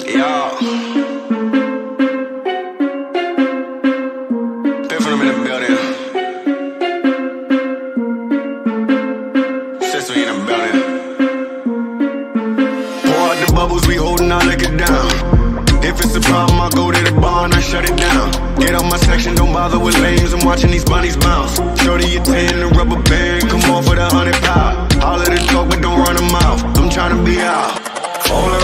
Yeah. Biffin' in the building. Sister in the building. Pour out the bubbles, we holding our liquor down. If it's a problem, I'll go to the bar and I shut it down. Get out my section, don't bother with lames. I'm watching these bunnies bounce. Shorty, you 10, the rubber band. Come on for the 100 pound. All of the talk, but don't run them out. I'm trying to be out. All